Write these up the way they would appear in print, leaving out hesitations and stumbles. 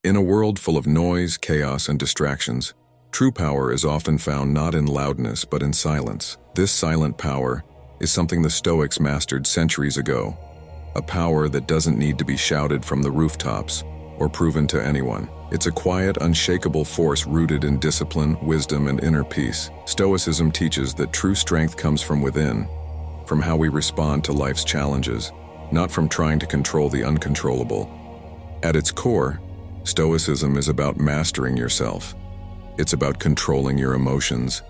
In a world full of noise, chaos, and distractions, true power is often found not in loudness but in silence. This silent power is something the Stoics mastered centuries ago, a power that doesn't need to be shouted from the rooftops or proven to anyone. It's a quiet, unshakable force rooted in discipline, wisdom, and inner peace. Stoicism teaches that true strength comes from within, from how we respond to life's challenges, not from trying to control the uncontrollable. At its core, Stoicism is about mastering yourself. It's about controlling your emotions,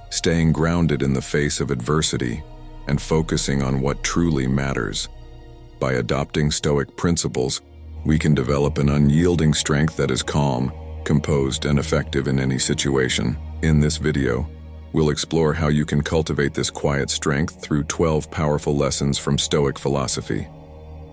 staying grounded in the face of adversity, and focusing on what truly matters. By adopting Stoic principles, we can develop an unyielding strength that is calm, composed, and effective in any situation. In this video, we'll explore how you can cultivate this quiet strength through 12 powerful lessons from Stoic philosophy.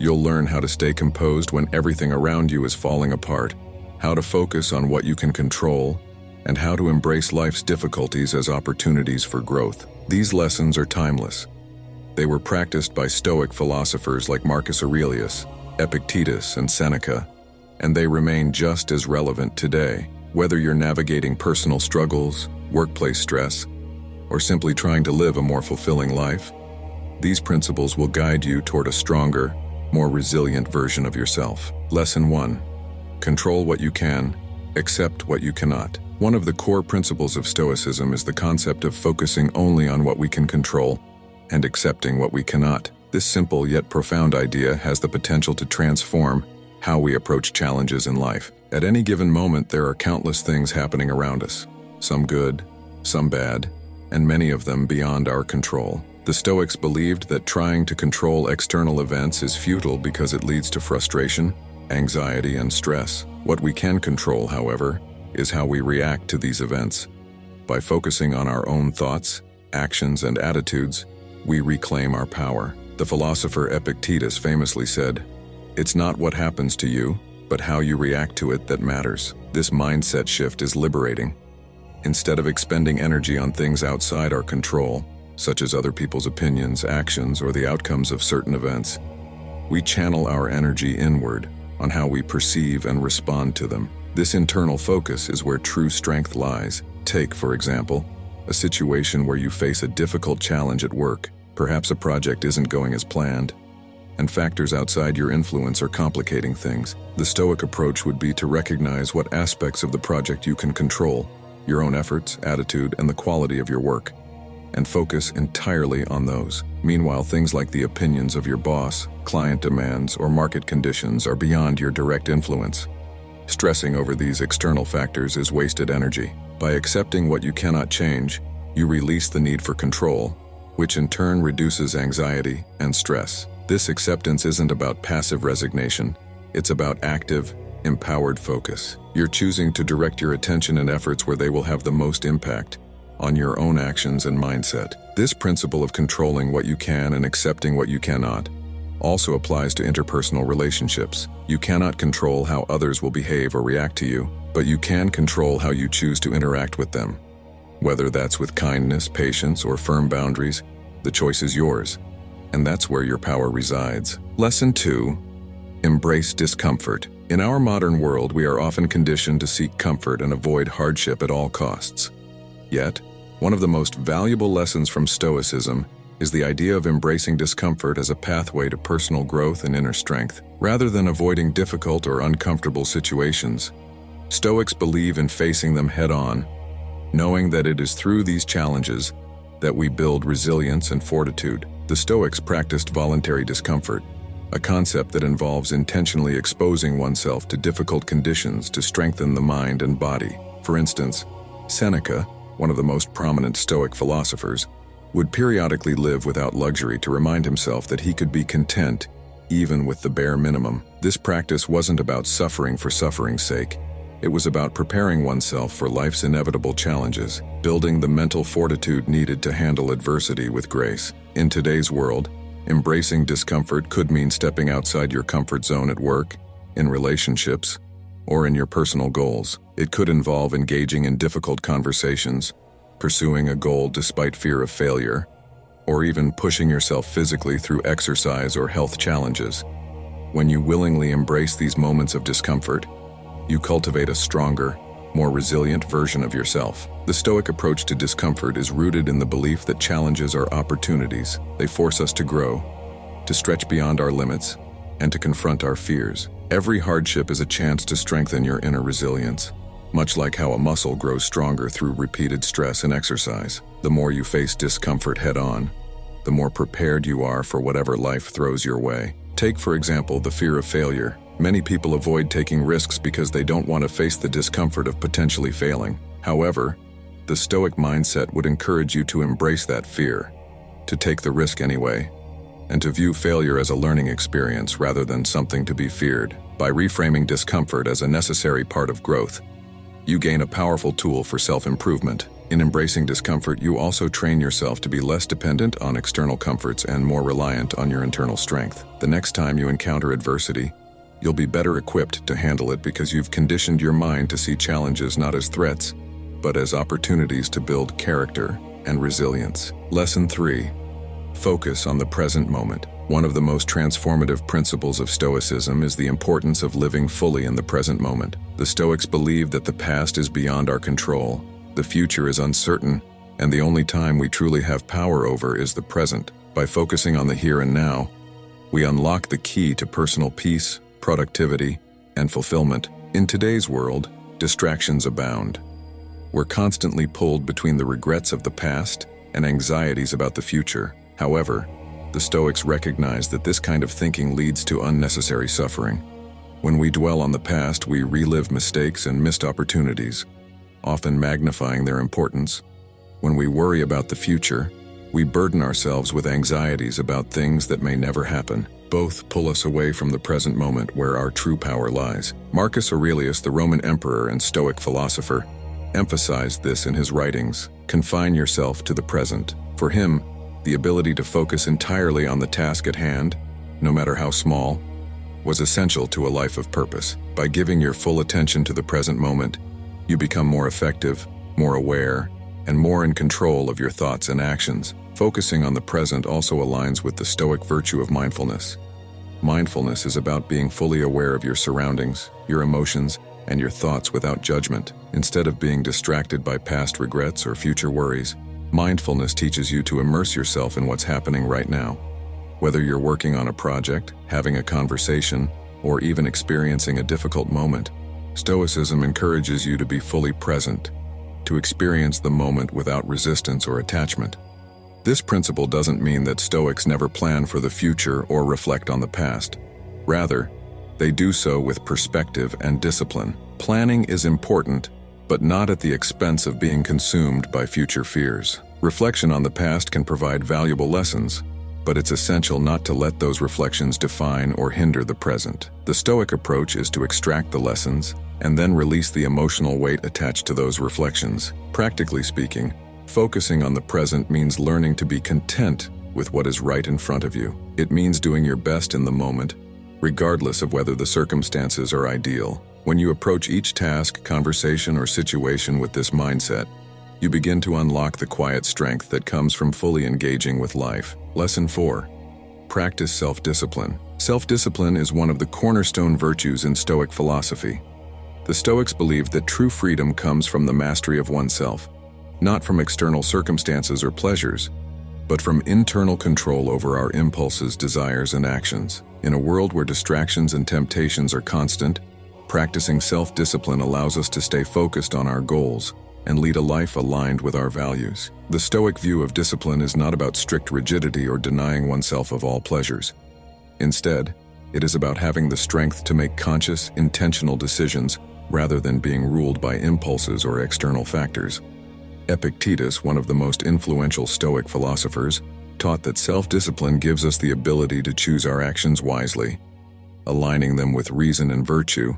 You'll learn how to stay composed when everything around you is falling apart, how to focus on what you can control, and how to embrace life's difficulties as opportunities for growth. These lessons are timeless. They were practiced by Stoic philosophers like Marcus Aurelius, Epictetus, and Seneca, and they remain just as relevant today. Whether you're navigating personal struggles, workplace stress, or simply trying to live a more fulfilling life, these principles will guide you toward a stronger, more resilient version of yourself. Lesson 1. Control what you can, accept what you cannot. One of the core principles of Stoicism is the concept of focusing only on what we can control and accepting what we cannot. This simple yet profound idea has the potential to transform how we approach challenges in life. At any given moment, there are countless things happening around us, some good, some bad, and many of them beyond our control. The Stoics believed that trying to control external events is futile because it leads to frustration, anxiety, and stress. What we can control, however, is how we react to these events. By focusing on our own thoughts, actions, and attitudes, we reclaim our power. The philosopher Epictetus famously said, "It's not what happens to you, but how you react to it that matters." This mindset shift is liberating. Instead of expending energy on things outside our control, such as other people's opinions, actions, or the outcomes of certain events, we channel our energy inward on how we perceive and respond to them. This internal focus is where true strength lies. Take, for example, a situation where you face a difficult challenge at work. Perhaps a project isn't going as planned, and factors outside your influence are complicating things. The Stoic approach would be to recognize what aspects of the project you can control, your own efforts, attitude, and the quality of your work, and focus entirely on those. Meanwhile, things like the opinions of your boss, client demands, or market conditions are beyond your direct influence. Stressing over these external factors is wasted energy. By accepting what you cannot change, you release the need for control, which in turn reduces anxiety and stress. This acceptance isn't about passive resignation, it's about active, empowered focus. You're choosing to direct your attention and efforts where they will have the most impact, on your own actions and mindset. This principle of controlling what you can and accepting what you cannot also applies to interpersonal relationships. You cannot control how others will behave or react to you, but you can control how you choose to interact with them. Whether that's with kindness, patience, or firm boundaries, the choice is yours, and that's where your power resides. Lesson 2. Embrace discomfort. In our modern world, we are often conditioned to seek comfort and avoid hardship at all costs. Yet, one of the most valuable lessons from Stoicism is the idea of embracing discomfort as a pathway to personal growth and inner strength. Rather than avoiding difficult or uncomfortable situations, Stoics believe in facing them head-on, knowing that it is through these challenges that we build resilience and fortitude. The Stoics practiced voluntary discomfort, a concept that involves intentionally exposing oneself to difficult conditions to strengthen the mind and body. For instance, Seneca, one of the most prominent Stoic philosophers, would periodically live without luxury to remind himself that he could be content even with the bare minimum. This practice wasn't about suffering for suffering's sake. It was about preparing oneself for life's inevitable challenges, building the mental fortitude needed to handle adversity with grace. In today's world, embracing discomfort could mean stepping outside your comfort zone at work, in relationships, or in your personal goals. It could involve engaging in difficult conversations, pursuing a goal despite fear of failure, or even pushing yourself physically through exercise or health challenges. When you willingly embrace these moments of discomfort, you cultivate a stronger, more resilient version of yourself. The Stoic approach to discomfort is rooted in the belief that challenges are opportunities. They force us to grow, to stretch beyond our limits, and to confront our fears. Every hardship is a chance to strengthen your inner resilience, much like how a muscle grows stronger through repeated stress and exercise. The more you face discomfort head-on, the more prepared you are for whatever life throws your way. Take, for example, the fear of failure. Many people avoid taking risks because they don't want to face the discomfort of potentially failing. However, the Stoic mindset would encourage you to embrace that fear, to take the risk anyway, and to view failure as a learning experience rather than something to be feared. By reframing discomfort as a necessary part of growth, you gain a powerful tool for self-improvement. In embracing discomfort, you also train yourself to be less dependent on external comforts and more reliant on your internal strength. The next time you encounter adversity, you'll be better equipped to handle it because you've conditioned your mind to see challenges not as threats, but as opportunities to build character and resilience. Lesson 3. Focus on the present moment. One of the most transformative principles of Stoicism is the importance of living fully in the present moment. The Stoics believe that the past is beyond our control, the future is uncertain, and the only time we truly have power over is the present. By focusing on the here and now, we unlock the key to personal peace, productivity, and fulfillment. In today's world, distractions abound. We're constantly pulled between the regrets of the past and anxieties about the future. However, the Stoics recognize that this kind of thinking leads to unnecessary suffering. When we dwell on the past, we relive mistakes and missed opportunities, often magnifying their importance. When we worry about the future, we burden ourselves with anxieties about things that may never happen. Both pull us away from the present moment where our true power lies. Marcus Aurelius, the Roman emperor and Stoic philosopher, emphasized this in his writings. Confine yourself to the present. For him, the ability to focus entirely on the task at hand, no matter how small, was essential to a life of purpose. By giving your full attention to the present moment, you become more effective, more aware, and more in control of your thoughts and actions. Focusing on the present also aligns with the Stoic virtue of mindfulness. Mindfulness is about being fully aware of your surroundings, your emotions, and your thoughts without judgment. Instead of being distracted by past regrets or future worries, mindfulness teaches you to immerse yourself in what's happening right now. Whether you're working on a project, having a conversation, or even experiencing a difficult moment, Stoicism encourages you to be fully present, to experience the moment without resistance or attachment. This principle doesn't mean that Stoics never plan for the future or reflect on the past. Rather, they do so with perspective and discipline. Planning is important, but not at the expense of being consumed by future fears. Reflection on the past can provide valuable lessons, but it's essential not to let those reflections define or hinder the present. The Stoic approach is to extract the lessons and then release the emotional weight attached to those reflections. Practically speaking, focusing on the present means learning to be content with what is right in front of you. It means doing your best in the moment, regardless of whether the circumstances are ideal. When you approach each task, conversation, or situation with this mindset, you begin to unlock the quiet strength that comes from fully engaging with life. Lesson 4. Practice self-discipline. Self-discipline is one of the cornerstone virtues in Stoic philosophy. The Stoics believed that true freedom comes from the mastery of oneself, not from external circumstances or pleasures, but from internal control over our impulses, desires, and actions. In a world where distractions and temptations are constant, practicing self-discipline allows us to stay focused on our goals and lead a life aligned with our values. The Stoic view of discipline is not about strict rigidity or denying oneself of all pleasures. Instead, it is about having the strength to make conscious, intentional decisions rather than being ruled by impulses or external factors. Epictetus, one of the most influential Stoic philosophers, taught that self-discipline gives us the ability to choose our actions wisely, aligning them with reason and virtue,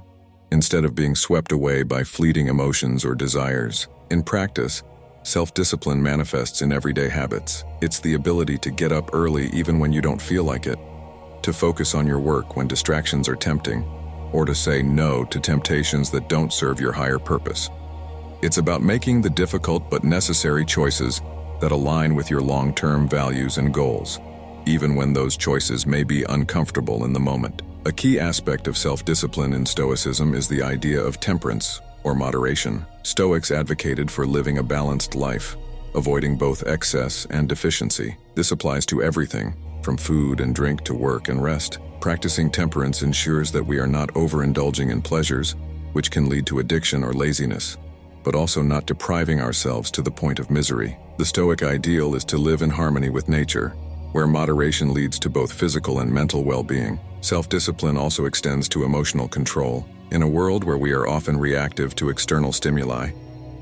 instead of being swept away by fleeting emotions or desires. In practice, self-discipline manifests in everyday habits. It's the ability to get up early even when you don't feel like it, to focus on your work when distractions are tempting, or to say no to temptations that don't serve your higher purpose. It's about making the difficult but necessary choices that align with your long-term values and goals, even when those choices may be uncomfortable in the moment. A key aspect of self-discipline in Stoicism is the idea of temperance, or moderation. Stoics advocated for living a balanced life, avoiding both excess and deficiency. This applies to everything, from food and drink to work and rest. Practicing temperance ensures that we are not overindulging in pleasures, which can lead to addiction or laziness, but also not depriving ourselves to the point of misery. The Stoic ideal is to live in harmony with nature, where moderation leads to both physical and mental well-being. Self-discipline also extends to emotional control. In a world where we are often reactive to external stimuli,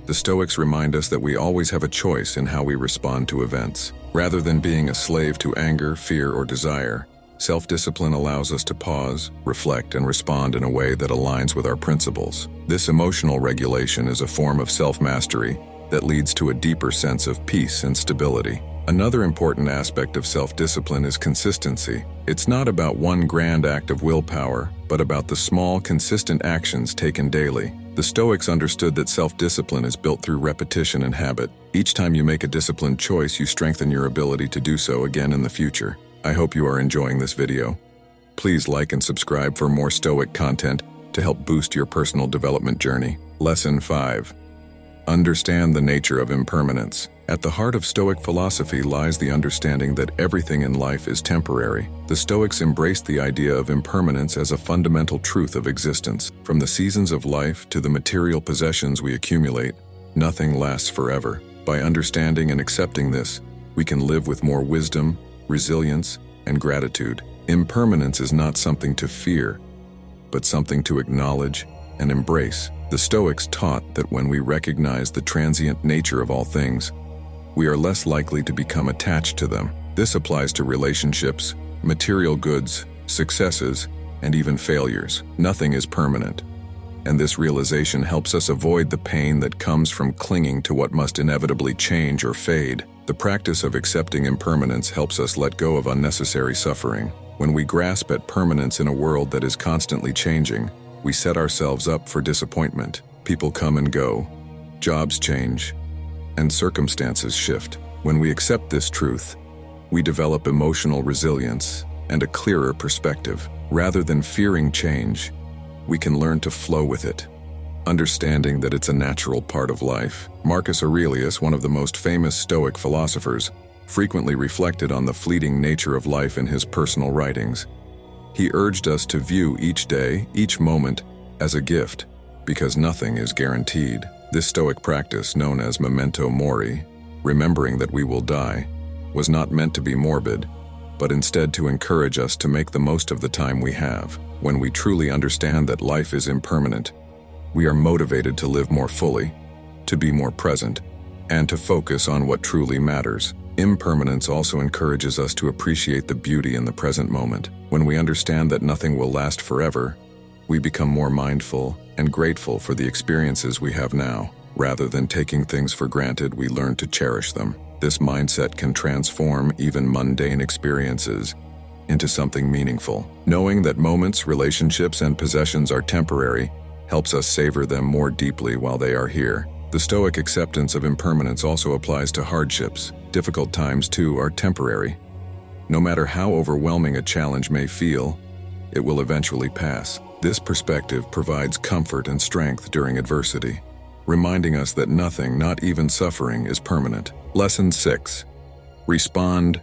the Stoics remind us that we always have a choice in how we respond to events. Rather than being a slave to anger, fear, or desire, self-discipline allows us to pause, reflect, and respond in a way that aligns with our principles. This emotional regulation is a form of self-mastery that leads to a deeper sense of peace and stability. Another important aspect of self-discipline is consistency. It's not about one grand act of willpower, but about the small, consistent actions taken daily. The Stoics understood that self-discipline is built through repetition and habit. Each time you make a disciplined choice, you strengthen your ability to do so again in the future. I hope you are enjoying this video. Please like and subscribe for more Stoic content to help boost your personal development journey. Lesson 5. Understand the nature of impermanence. At the heart of Stoic philosophy lies the understanding that everything in life is temporary. The Stoics embraced the idea of impermanence as a fundamental truth of existence. From the seasons of life to the material possessions we accumulate, nothing lasts forever. By understanding and accepting this, we can live with more wisdom, resilience, and gratitude. Impermanence is not something to fear, but something to acknowledge and embrace. The Stoics taught that when we recognize the transient nature of all things, we are less likely to become attached to them. This applies to relationships, material goods, successes, and even failures. Nothing is permanent, and this realization helps us avoid the pain that comes from clinging to what must inevitably change or fade. The practice of accepting impermanence helps us let go of unnecessary suffering. When we grasp at permanence in a world that is constantly changing, we set ourselves up for disappointment. People come and go, jobs change, and circumstances shift. When we accept this truth, we develop emotional resilience and a clearer perspective. Rather than fearing change, we can learn to flow with it, understanding that it's a natural part of life. Marcus Aurelius, one of the most famous Stoic philosophers, frequently reflected on the fleeting nature of life in his personal writings. He urged us to view each day, each moment, as a gift, because nothing is guaranteed. This Stoic practice, known as Memento Mori, remembering that we will die, was not meant to be morbid, but instead to encourage us to make the most of the time we have. When we truly understand that life is impermanent, we are motivated to live more fully, to be more present, and to focus on what truly matters. Impermanence also encourages us to appreciate the beauty in the present moment. When we understand that nothing will last forever, we become more mindful and grateful for the experiences we have now. Rather than taking things for granted, we learn to cherish them. This mindset can transform even mundane experiences into something meaningful. Knowing that moments, relationships, and possessions are temporary helps us savor them more deeply while they are here. The Stoic acceptance of impermanence also applies to hardships. Difficult times, too, are temporary. No matter how overwhelming a challenge may feel, it will eventually pass. This perspective provides comfort and strength during adversity, reminding us that nothing, not even suffering, is permanent. Lesson 6. Respond,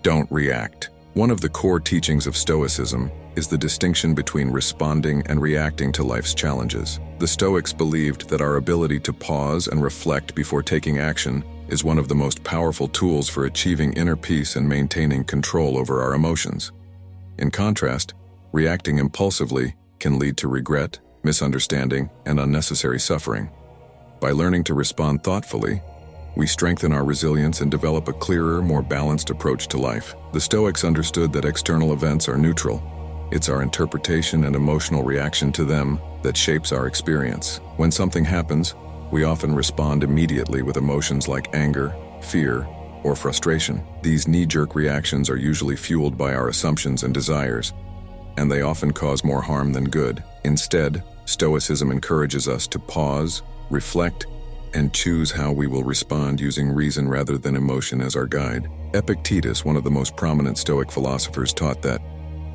don't react. One of the core teachings of Stoicism is the distinction between responding and reacting to life's challenges. The Stoics believed that our ability to pause and reflect before taking action is one of the most powerful tools for achieving inner peace and maintaining control over our emotions. In contrast, reacting impulsively can lead to regret, misunderstanding, and unnecessary suffering. By learning to respond thoughtfully, we strengthen our resilience and develop a clearer, more balanced approach to life. The Stoics understood that external events are neutral. It's our interpretation and emotional reaction to them that shapes our experience. When something happens, we often respond immediately with emotions like anger, fear, or frustration. These knee-jerk reactions are usually fueled by our assumptions and desires, and they often cause more harm than good. Instead, Stoicism encourages us to pause, reflect, and choose how we will respond using reason rather than emotion as our guide. Epictetus, one of the most prominent Stoic philosophers, taught that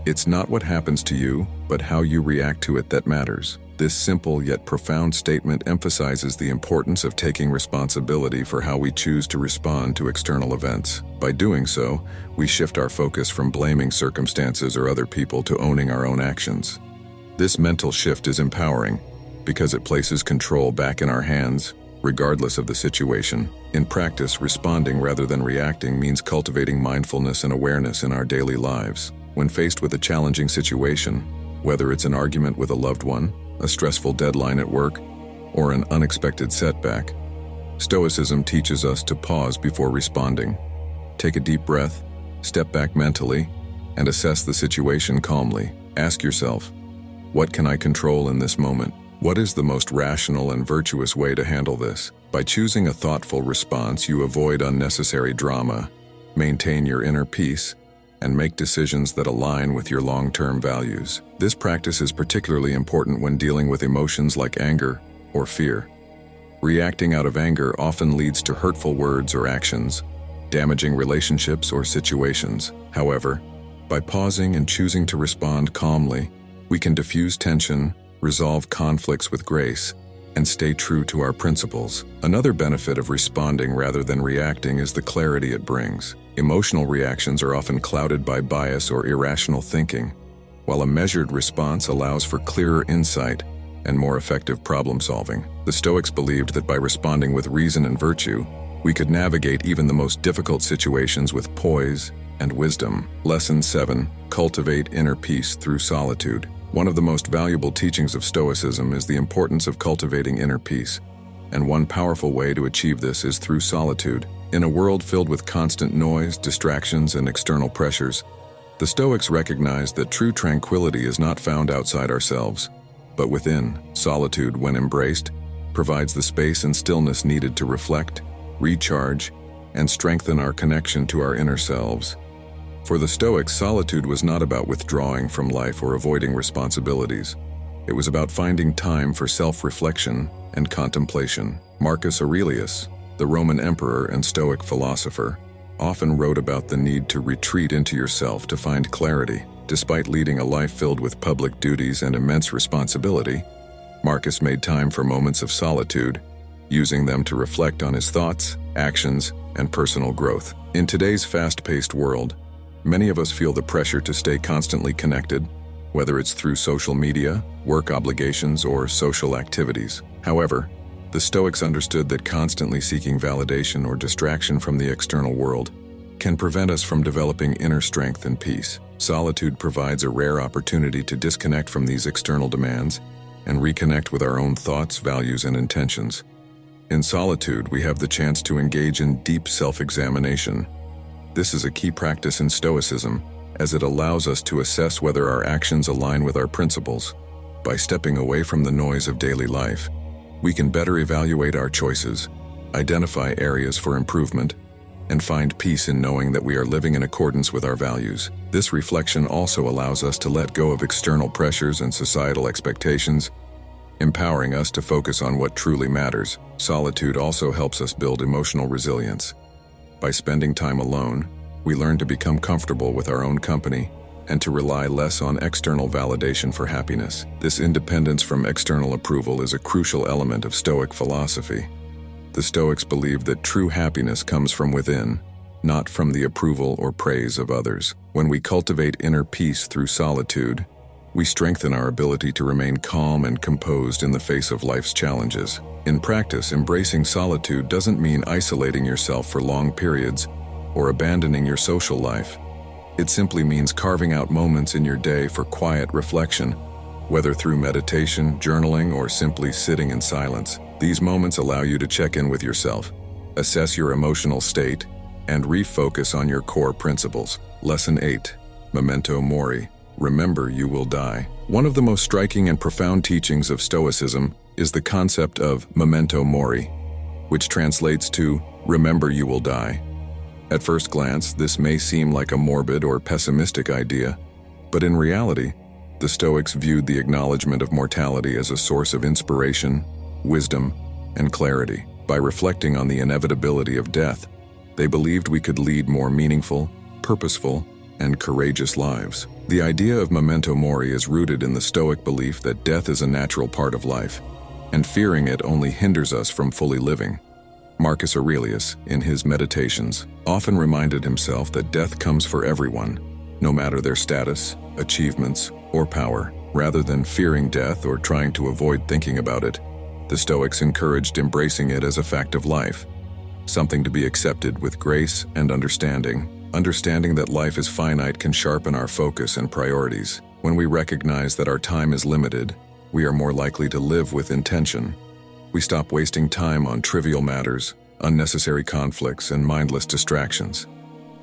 It's not what happens to you, but how you react to it that matters. This simple yet profound statement emphasizes the importance of taking responsibility for how we choose to respond to external events. By doing so, we shift our focus from blaming circumstances or other people to owning our own actions. This mental shift is empowering because it places control back in our hands, regardless of the situation. In practice, responding rather than reacting means cultivating mindfulness and awareness in our daily lives. When faced with a challenging situation, whether it's an argument with a loved one, a stressful deadline at work, or an unexpected setback, Stoicism teaches us to pause before responding. Take a deep breath, step back mentally, and assess the situation calmly. Ask yourself, what can I control in this moment? What is the most rational and virtuous way to handle this? By choosing a thoughtful response, you avoid unnecessary drama, maintain your inner peace, and make decisions that align with your long-term values. This practice is particularly important when dealing with emotions like anger or fear. Reacting out of anger often leads to hurtful words or actions, damaging relationships or situations. However, by pausing and choosing to respond calmly, we can diffuse tension, resolve conflicts with grace, and stay true to our principles. Another benefit of responding rather than reacting is the clarity it brings. Emotional reactions are often clouded by bias or irrational thinking, while a measured response allows for clearer insight and more effective problem-solving. The Stoics believed that by responding with reason and virtue, we could navigate even the most difficult situations with poise and wisdom. Lesson 7. Cultivate inner peace through solitude. One of the most valuable teachings of Stoicism is the importance of cultivating inner peace, and one powerful way to achieve this is through solitude. In a world filled with constant noise, distractions, and external pressures, the Stoics recognize that true tranquility is not found outside ourselves, but within. Solitude, when embraced, provides the space and stillness needed to reflect, recharge, and strengthen our connection to our inner selves. For the Stoics, solitude was not about withdrawing from life or avoiding responsibilities. It was about finding time for self-reflection and contemplation. Marcus Aurelius, the Roman emperor and Stoic philosopher, often wrote about the need to retreat into yourself to find clarity. Despite leading a life filled with public duties and immense responsibility, Marcus made time for moments of solitude, using them to reflect on his thoughts, actions, and personal growth. In today's fast-paced world, many of us feel the pressure to stay constantly connected, whether it's through social media, work obligations, or social activities. However, the Stoics understood that constantly seeking validation or distraction from the external world can prevent us from developing inner strength and peace. Solitude provides a rare opportunity to disconnect from these external demands and reconnect with our own thoughts, values, and intentions. In solitude, we have the chance to engage in deep self-examination. This is a key practice in Stoicism, as it allows us to assess whether our actions align with our principles. By stepping away from the noise of daily life, we can better evaluate our choices, identify areas for improvement, and find peace in knowing that we are living in accordance with our values. This reflection also allows us to let go of external pressures and societal expectations, empowering us to focus on what truly matters. Solitude also helps us build emotional resilience. By spending time alone, we learn to become comfortable with our own company and to rely less on external validation for happiness. This independence from external approval is a crucial element of Stoic philosophy. The Stoics believe that true happiness comes from within, not from the approval or praise of others. When we cultivate inner peace through solitude, we strengthen our ability to remain calm and composed in the face of life's challenges. In practice, embracing solitude doesn't mean isolating yourself for long periods or abandoning your social life. It simply means carving out moments in your day for quiet reflection, whether through meditation, journaling, or simply sitting in silence. These moments allow you to check in with yourself, assess your emotional state, and refocus on your core principles. Lesson 8. Memento Mori. Remember, you will die. One of the most striking and profound teachings of Stoicism is the concept of Memento Mori, which translates to remember you will die. At first glance, this may seem like a morbid or pessimistic idea, but in reality, the Stoics viewed the acknowledgement of mortality as a source of inspiration, wisdom, and clarity. By reflecting on the inevitability of death, they believed we could lead more meaningful, purposeful, and courageous lives. The idea of memento mori is rooted in the Stoic belief that death is a natural part of life, and fearing it only hinders us from fully living. Marcus Aurelius, in his Meditations, often reminded himself that death comes for everyone, no matter their status, achievements, or power. Rather than fearing death or trying to avoid thinking about it, the Stoics encouraged embracing it as a fact of life, something to be accepted with grace and understanding. Understanding that life is finite can sharpen our focus and priorities. When we recognize that our time is limited, we are more likely to live with intention. We stop wasting time on trivial matters, unnecessary conflicts, and mindless distractions.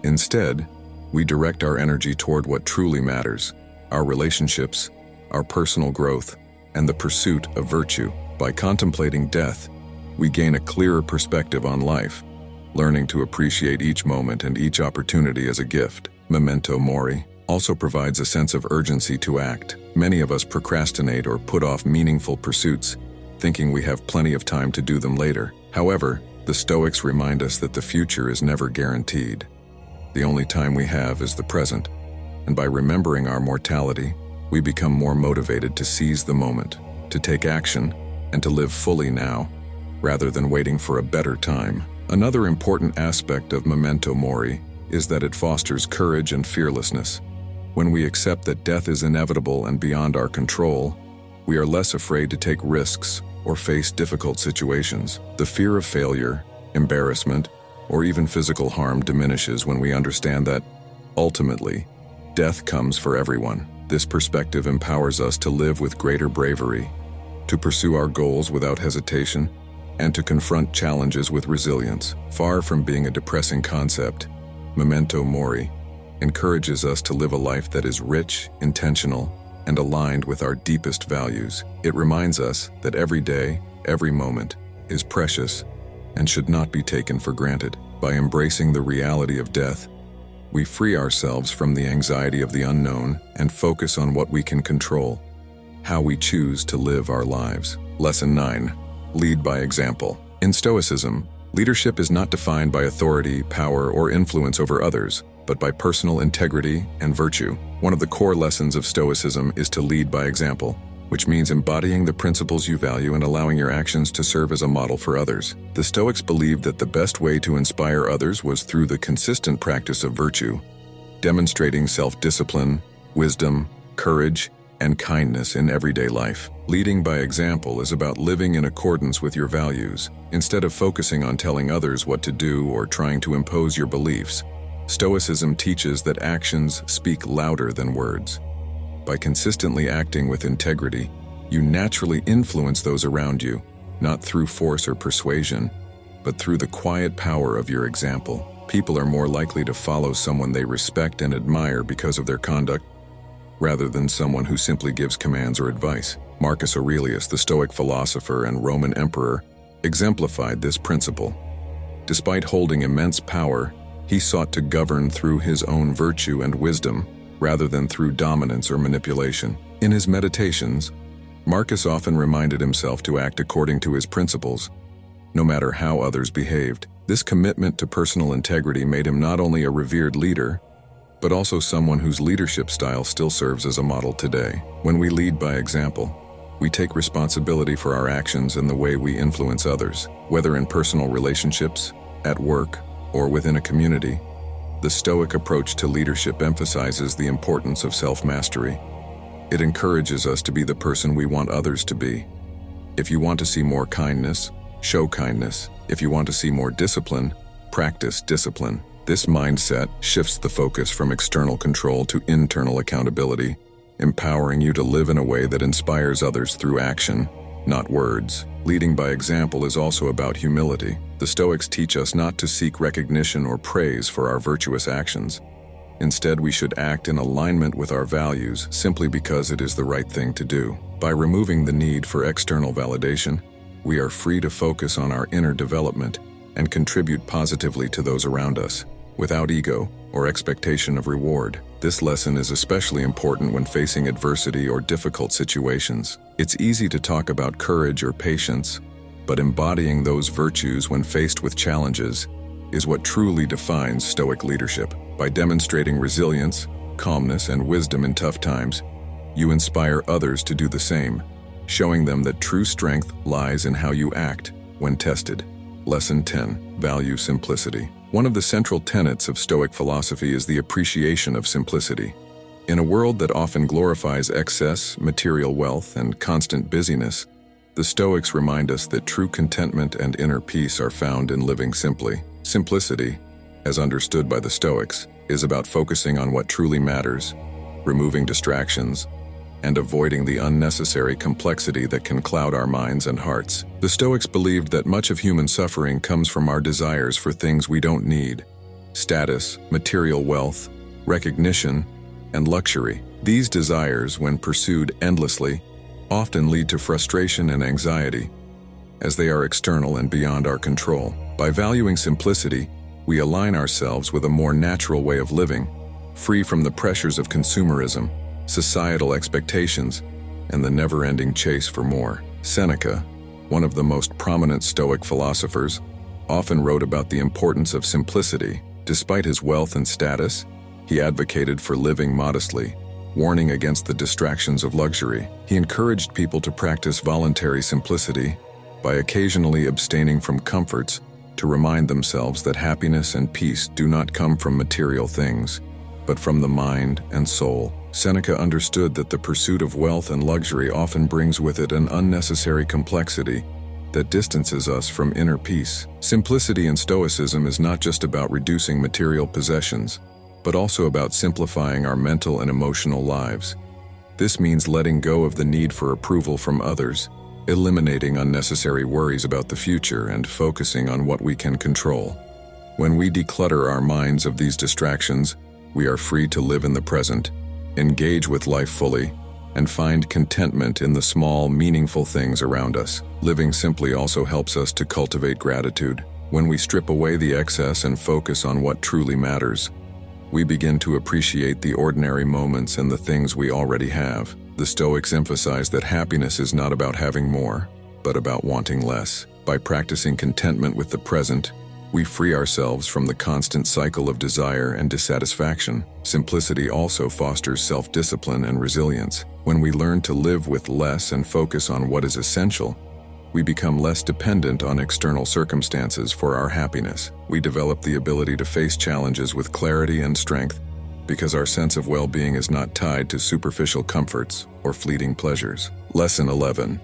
Instead, we direct our energy toward what truly matters: our relationships, our personal growth, and the pursuit of virtue. By contemplating death, we gain a clearer perspective on life, learning to appreciate each moment and each opportunity as a gift. Memento mori also provides a sense of urgency to act. Many of us procrastinate or put off meaningful pursuits, thinking we have plenty of time to do them later. However, the Stoics remind us that the future is never guaranteed. The only time we have is the present, and by remembering our mortality, we become more motivated to seize the moment, to take action, and to live fully now, rather than waiting for a better time. Another important aspect of memento mori is that it fosters courage and fearlessness. When we accept that death is inevitable and beyond our control, we are less afraid to take risks or face difficult situations. The fear of failure, embarrassment, or even physical harm diminishes when we understand that, ultimately, death comes for everyone. This perspective empowers us to live with greater bravery, to pursue our goals without hesitation, and to confront challenges with resilience. Far from being a depressing concept, memento mori encourages us to live a life that is rich, intentional, and aligned with our deepest values. It reminds us that every day, every moment, is precious and should not be taken for granted. By embracing the reality of death, we free ourselves from the anxiety of the unknown and focus on what we can control, how we choose to live our lives. Lesson 9. Lead by example. In Stoicism, leadership is not defined by authority, power, or influence over others, but by personal integrity and virtue. One of the core lessons of Stoicism is to lead by example, which means embodying the principles you value and allowing your actions to serve as a model for others. The Stoics believed that the best way to inspire others was through the consistent practice of virtue, demonstrating self-discipline, wisdom, courage, and kindness in everyday life. Leading by example is about living in accordance with your values. Instead of focusing on telling others what to do or trying to impose your beliefs, Stoicism teaches that actions speak louder than words. By consistently acting with integrity, you naturally influence those around you, not through force or persuasion, but through the quiet power of your example. People are more likely to follow someone they respect and admire because of their conduct, rather than someone who simply gives commands or advice. Marcus Aurelius, the Stoic philosopher and Roman emperor, exemplified this principle. Despite holding immense power, he sought to govern through his own virtue and wisdom, rather than through dominance or manipulation. In his Meditations, Marcus often reminded himself to act according to his principles, no matter how others behaved. This commitment to personal integrity made him not only a revered leader, but also someone whose leadership style still serves as a model today. When we lead by example, we take responsibility for our actions and the way we influence others. Whether in personal relationships, at work, or within a community, the Stoic approach to leadership emphasizes the importance of self-mastery. It encourages us to be the person we want others to be. If you want to see more kindness, show kindness. If you want to see more discipline, practice discipline. This mindset shifts the focus from external control to internal accountability, empowering you to live in a way that inspires others through action, not words. Leading by example is also about humility. The Stoics teach us not to seek recognition or praise for our virtuous actions. Instead, we should act in alignment with our values simply because it is the right thing to do. By removing the need for external validation, we are free to focus on our inner development and contribute positively to those around us, without ego or expectation of reward. This lesson is especially important when facing adversity or difficult situations. It's easy to talk about courage or patience, but embodying those virtues when faced with challenges is what truly defines Stoic leadership. By demonstrating resilience, calmness, and wisdom in tough times, you inspire others to do the same, showing them that true strength lies in how you act when tested. Lesson 10. Value simplicity. One of the central tenets of Stoic philosophy is the appreciation of simplicity. In a world that often glorifies excess, material wealth, and constant busyness, the Stoics remind us that true contentment and inner peace are found in living simply. Simplicity, as understood by the Stoics, is about focusing on what truly matters, removing distractions, and avoiding the unnecessary complexity that can cloud our minds and hearts. The Stoics believed that much of human suffering comes from our desires for things we don't need: status, material wealth, recognition, and luxury. These desires, when pursued endlessly, often lead to frustration and anxiety, as they are external and beyond our control. By valuing simplicity, we align ourselves with a more natural way of living, free from the pressures of consumerism, societal expectations, and the never-ending chase for more. Seneca, one of the most prominent Stoic philosophers, often wrote about the importance of simplicity. Despite his wealth and status, he advocated for living modestly, warning against the distractions of luxury. He encouraged people to practice voluntary simplicity by occasionally abstaining from comforts to remind themselves that happiness and peace do not come from material things, but from the mind and soul. Seneca understood that the pursuit of wealth and luxury often brings with it an unnecessary complexity that distances us from inner peace. Simplicity in Stoicism is not just about reducing material possessions, but also about simplifying our mental and emotional lives. This means letting go of the need for approval from others, eliminating unnecessary worries about the future, and focusing on what we can control. When we declutter our minds of these distractions, we are free to live in the present, engage with life fully, and find contentment in the small, meaningful things around us. Living simply also helps us to cultivate gratitude. When we strip away the excess and focus on what truly matters, we begin to appreciate the ordinary moments and the things we already have. The Stoics emphasize that happiness is not about having more, but about wanting less. By practicing contentment with the present, we free ourselves from the constant cycle of desire and dissatisfaction. Simplicity also fosters self-discipline and resilience. When we learn to live with less and focus on what is essential, we become less dependent on external circumstances for our happiness. We develop the ability to face challenges with clarity and strength, because our sense of well-being is not tied to superficial comforts or fleeting pleasures. Lesson 11.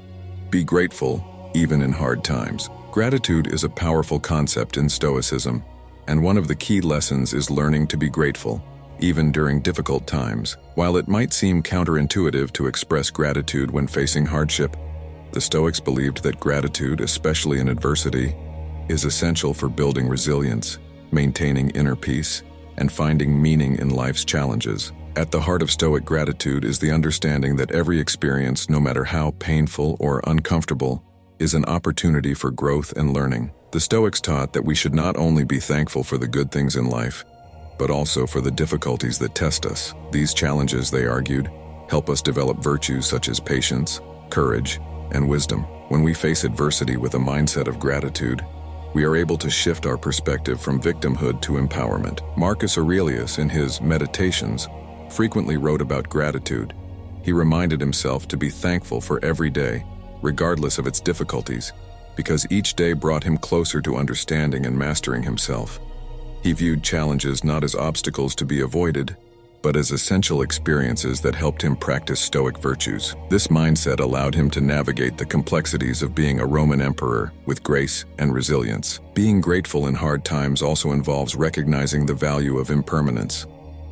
Be grateful, even in hard times. Gratitude is a powerful concept in Stoicism, and one of the key lessons is learning to be grateful, even during difficult times. While it might seem counterintuitive to express gratitude when facing hardship, the Stoics believed that gratitude, especially in adversity, is essential for building resilience, maintaining inner peace, and finding meaning in life's challenges. At the heart of Stoic gratitude is the understanding that every experience, no matter how painful or uncomfortable, is an opportunity for growth and learning. The Stoics taught that we should not only be thankful for the good things in life, but also for the difficulties that test us. These challenges, they argued, help us develop virtues such as patience, courage, and wisdom. When we face adversity with a mindset of gratitude, we are able to shift our perspective from victimhood to empowerment. Marcus Aurelius, in his Meditations, frequently wrote about gratitude. He reminded himself to be thankful for every day, regardless of its difficulties, because each day brought him closer to understanding and mastering himself. He viewed challenges not as obstacles to be avoided, but as essential experiences that helped him practice Stoic virtues. This mindset allowed him to navigate the complexities of being a Roman emperor with grace and resilience. Being grateful in hard times also involves recognizing the value of impermanence.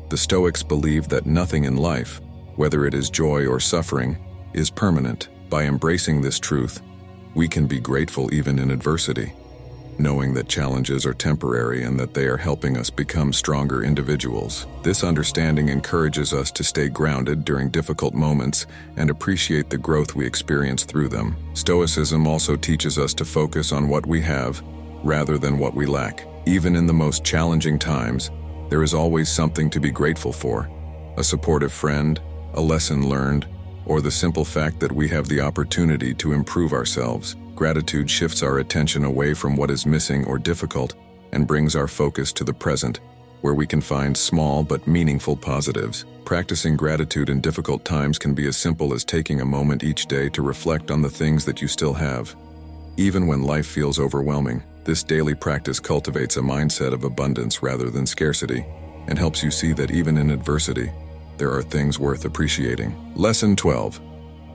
The Stoics believe that nothing in life, whether it is joy or suffering, is permanent. By embracing this truth, we can be grateful even in adversity, knowing that challenges are temporary and that they are helping us become stronger individuals. This understanding encourages us to stay grounded during difficult moments and appreciate the growth we experience through them. Stoicism also teaches us to focus on what we have rather than what we lack. Even in the most challenging times, there is always something to be grateful for: a supportive friend, a lesson learned, or the simple fact that we have the opportunity to improve ourselves. Gratitude shifts our attention away from what is missing or difficult and brings our focus to the present, where we can find small but meaningful positives. Practicing gratitude in difficult times can be as simple as taking a moment each day to reflect on the things that you still have. Even when life feels overwhelming, this daily practice cultivates a mindset of abundance rather than scarcity, and helps you see that even in adversity, there are things worth appreciating. Lesson 12.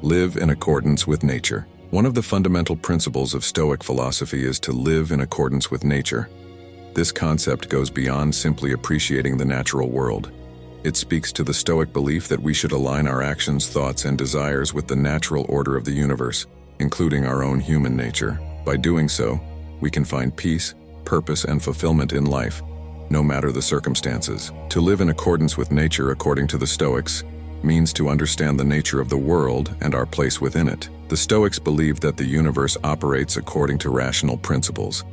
Live in accordance with nature. One of the fundamental principles of Stoic philosophy is to live in accordance with nature. This concept goes beyond simply appreciating the natural world. It speaks to the Stoic belief that we should align our actions, thoughts, and desires with the natural order of the universe, including our own human nature. By doing so, we can find peace, purpose, and fulfillment in life, no matter the circumstances. To live in accordance with nature, according to the Stoics, means to understand the nature of the world and our place within it. The Stoics believe that the universe operates according to rational principles,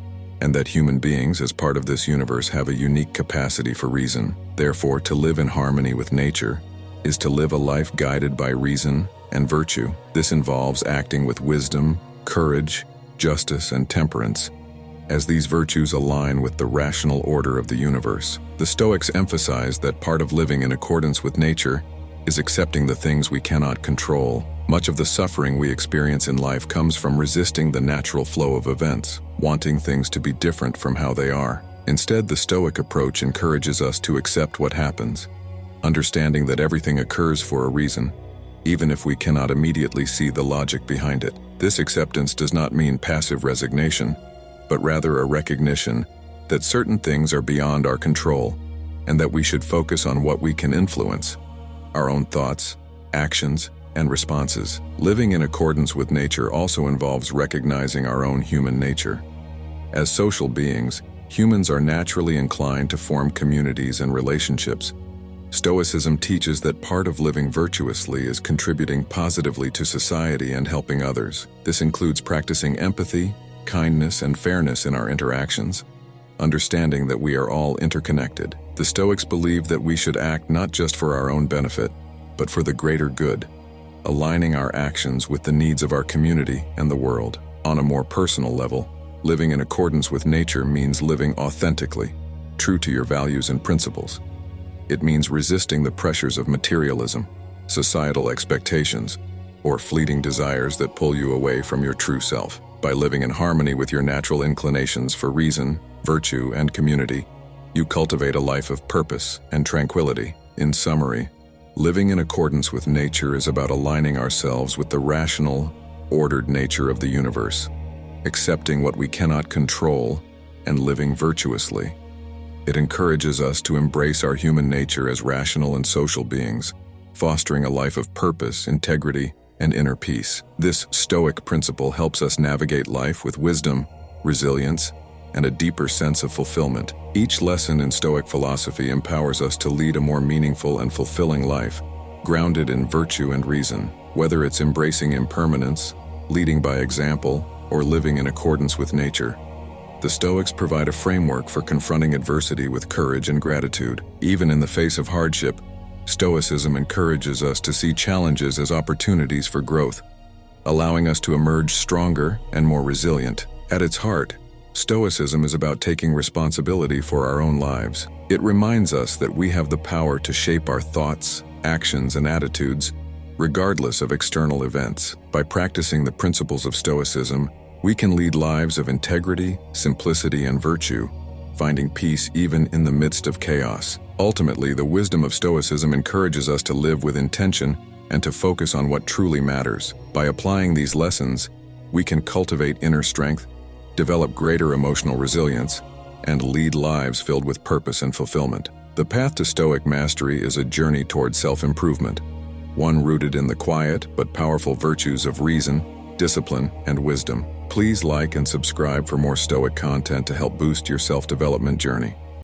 and that human beings, as part of this universe, have a unique capacity for reason. Therefore, to live in harmony with nature is to live a life guided by reason and virtue. This involves acting with wisdom, courage, justice, and temperance, as these virtues align with the rational order of the universe. The Stoics emphasize that part of living in accordance with nature is accepting the things we cannot control. Much of the suffering we experience in life comes from resisting the natural flow of events, wanting things to be different from how they are. Instead, the Stoic approach encourages us to accept what happens, understanding that everything occurs for a reason, even if we cannot immediately see the logic behind it. This acceptance does not mean passive resignation, but rather a recognition that certain things are beyond our control, and that we should focus on what we can influence: our own thoughts, actions, and responses. Living in accordance with nature also involves recognizing our own human nature. As social beings, humans are naturally inclined to form communities and relationships. Stoicism teaches that part of living virtuously is contributing positively to society and helping others. This includes practicing empathy, kindness, and fairness in our interactions, understanding that we are all interconnected. The Stoics believe that we should act not just for our own benefit, but for the greater good, aligning our actions with the needs of our community and the world. On a more personal level, living in accordance with nature means living authentically, true to your values and principles. It means resisting the pressures of materialism, societal expectations, or fleeting desires that pull you away from your true self. By living in harmony with your natural inclinations for reason, virtue, and community, you cultivate a life of purpose and tranquility. In summary, living in accordance with nature is about aligning ourselves with the rational, ordered nature of the universe, accepting what we cannot control, and living virtuously. It encourages us to embrace our human nature as rational and social beings, fostering a life of purpose, integrity, and inner peace. This Stoic principle helps us navigate life with wisdom, resilience, and a deeper sense of fulfillment. Each lesson in Stoic philosophy empowers us to lead a more meaningful and fulfilling life, grounded in virtue and reason. Whether it's embracing impermanence, leading by example, or living in accordance with nature, the Stoics provide a framework for confronting adversity with courage and gratitude. Even in the face of hardship, Stoicism encourages us to see challenges as opportunities for growth, allowing us to emerge stronger and more resilient. At its heart, Stoicism is about taking responsibility for our own lives. It reminds us that we have the power to shape our thoughts, actions, and attitudes, regardless of external events. By practicing the principles of Stoicism, we can lead lives of integrity, simplicity, and virtue, finding peace even in the midst of chaos. Ultimately, the wisdom of Stoicism encourages us to live with intention and to focus on what truly matters. By applying these lessons, we can cultivate inner strength, develop greater emotional resilience, and lead lives filled with purpose and fulfillment. The path to Stoic mastery is a journey toward self-improvement, one rooted in the quiet but powerful virtues of reason, discipline, and wisdom. Please like and subscribe for more Stoic content to help boost your self-development journey.